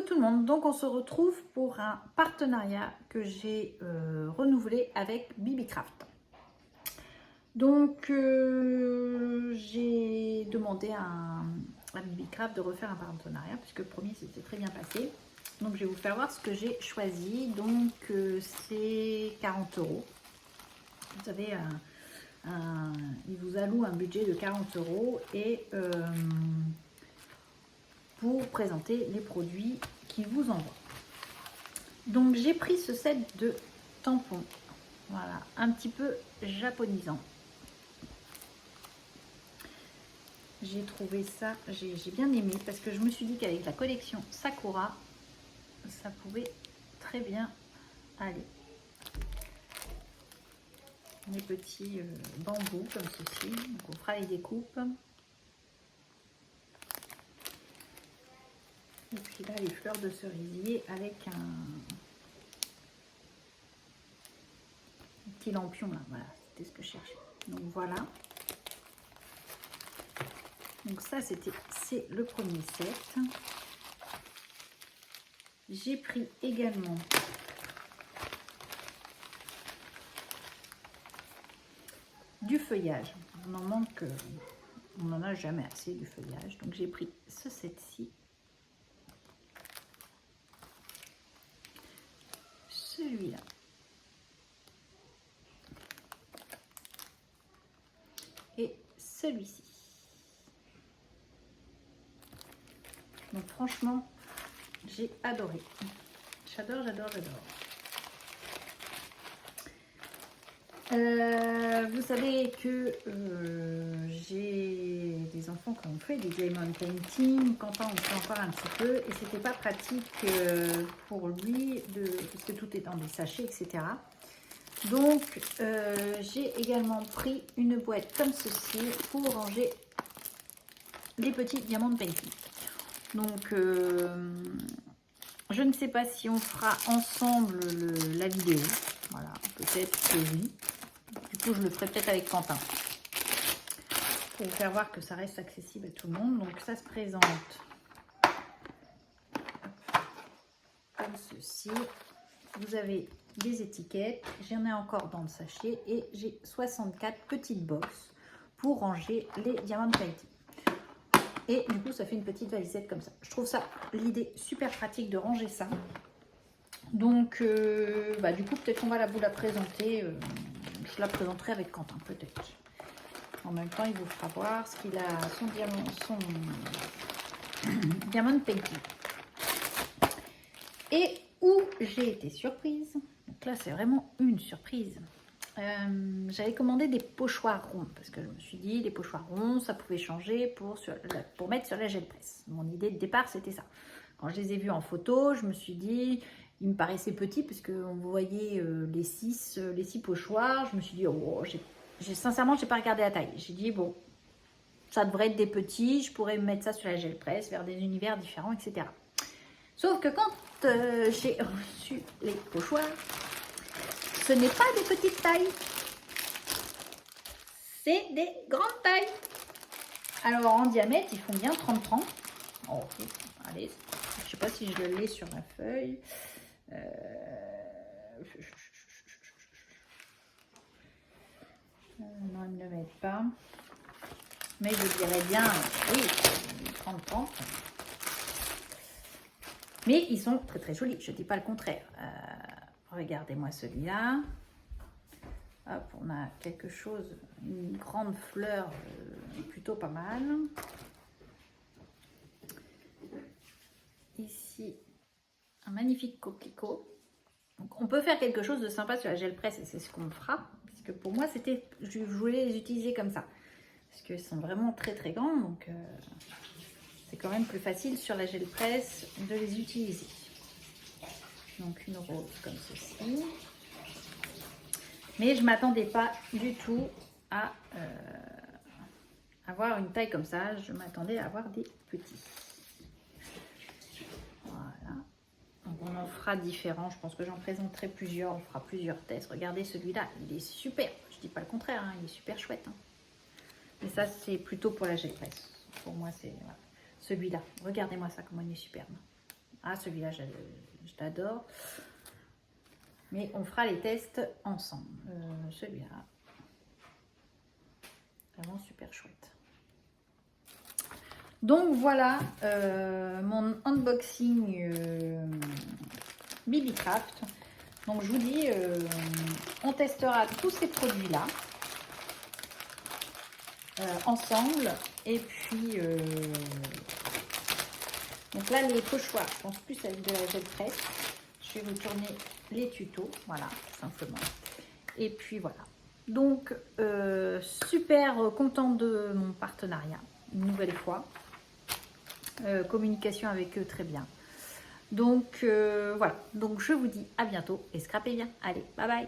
Coucou tout le monde, donc on se retrouve pour un partenariat que j'ai renouvelé avec Bibicraft. Donc j'ai demandé à Bibicraft de refaire un partenariat puisque le premier s'était très bien passé. Donc je vais vous faire voir ce que j'ai choisi. Donc c'est 40 €. Vous savez, il vous alloue un budget de 40 € et pour présenter les produits qu'il vous envoie. Donc j'ai pris ce set de tampons, voilà, un petit peu japonisant. J'ai trouvé ça, j'ai bien aimé parce que je me suis dit qu'avec la collection Sakura, ça pouvait très bien aller. Les petits bambous comme ceci, donc on fera les découpes. Et puis là, les fleurs de cerisier avec un petit lampion là, voilà, c'était ce que je cherchais. Donc voilà. Donc ça, c'est le premier set. J'ai pris également du feuillage. On en manque, on n'en a jamais assez du feuillage. Donc j'ai pris ce set-ci. Celui-là. Et celui-ci. Donc franchement, j'ai adoré. J'adore. Vous savez que j'ai des enfants qui ont fait des diamond painting. Quentin en fait encore un petit peu et c'était pas pratique pour lui parce que tout est dans des sachets, etc. Donc j'ai également pris une boîte comme ceci pour ranger les petits diamond painting. Donc je ne sais pas si on fera ensemble la vidéo. Voilà, peut-être que oui. Du coup, je le ferai peut-être avec Quentin. Pour vous faire voir que ça reste accessible à tout le monde. Donc, ça se présente comme ceci. Vous avez des étiquettes. J'en ai encore dans le sachet. Et j'ai 64 petites boxes pour ranger les diamond painting. Et du coup, ça fait une petite valisette comme ça. Je trouve ça, l'idée super pratique de ranger ça. Donc, du coup, peut-être qu'on va vous la présenter. Je la présenterai avec Quentin, peut-être. En même temps, il vous fera voir ce qu'il a, son diamond painting. Et où j'ai été surprise, donc là, c'est vraiment une surprise. J'avais commandé des pochoirs ronds parce que je me suis dit, les pochoirs ronds, ça pouvait changer pour mettre sur la gel presse. Mon idée de départ, c'était ça. Quand je les ai vus en photo, je me suis dit... Il me paraissait petit parce que vous voyez les six pochoirs. Je me suis dit, oh, sincèrement, je n'ai pas regardé la taille. J'ai dit, bon, ça devrait être des petits. Je pourrais mettre ça sur la gel presse, vers des univers différents, etc. Sauf que quand j'ai reçu les pochoirs, ce n'est pas des petites tailles. C'est des grandes tailles. Alors, en diamètre, ils font bien 30-30. Oh, allez, je ne sais pas si je l'ai sur la feuille. Non, ils ne le mettent pas. Mais je dirais bien, oui, 30-30. Mais ils sont très très jolis, je ne dis pas le contraire. Regardez-moi celui-là. Hop, on a quelque chose, une grande fleur, plutôt pas mal. Ici, un magnifique coquelicot. Donc, on peut faire quelque chose de sympa sur la gel presse et c'est ce qu'on fera. Parce que pour moi, je voulais les utiliser comme ça. Parce qu'ils sont vraiment très très grands. Donc, c'est quand même plus facile sur la gel presse de les utiliser. Donc, une rose comme ceci. Mais je ne m'attendais pas du tout à avoir une taille comme ça. Je m'attendais à avoir des petits. Voilà. Donc on en fera différents. Je pense que j'en présenterai plusieurs. On fera plusieurs tests. Regardez celui-là, il est super. Je ne dis pas le contraire, hein, il est super chouette. Hein. Mais ça, c'est plutôt pour la gel presse. Pour moi, c'est voilà. Celui-là. Regardez-moi ça, comment il est superbe. Ah, celui-là, je l'adore. Mais on fera les tests ensemble. Celui-là, vraiment super chouette. Donc voilà mon unboxing BB-Craft. Donc je vous dis, on testera tous ces produits-là ensemble. Et puis, donc là les pochoirs, je pense plus avec de la gel presse. Je vais vous tourner les tutos, voilà, tout simplement. Et puis voilà. Donc super contente de mon partenariat, une nouvelle fois. Communication avec eux très bien. Donc voilà, donc je vous dis à bientôt et scrapez bien. Allez, bye bye.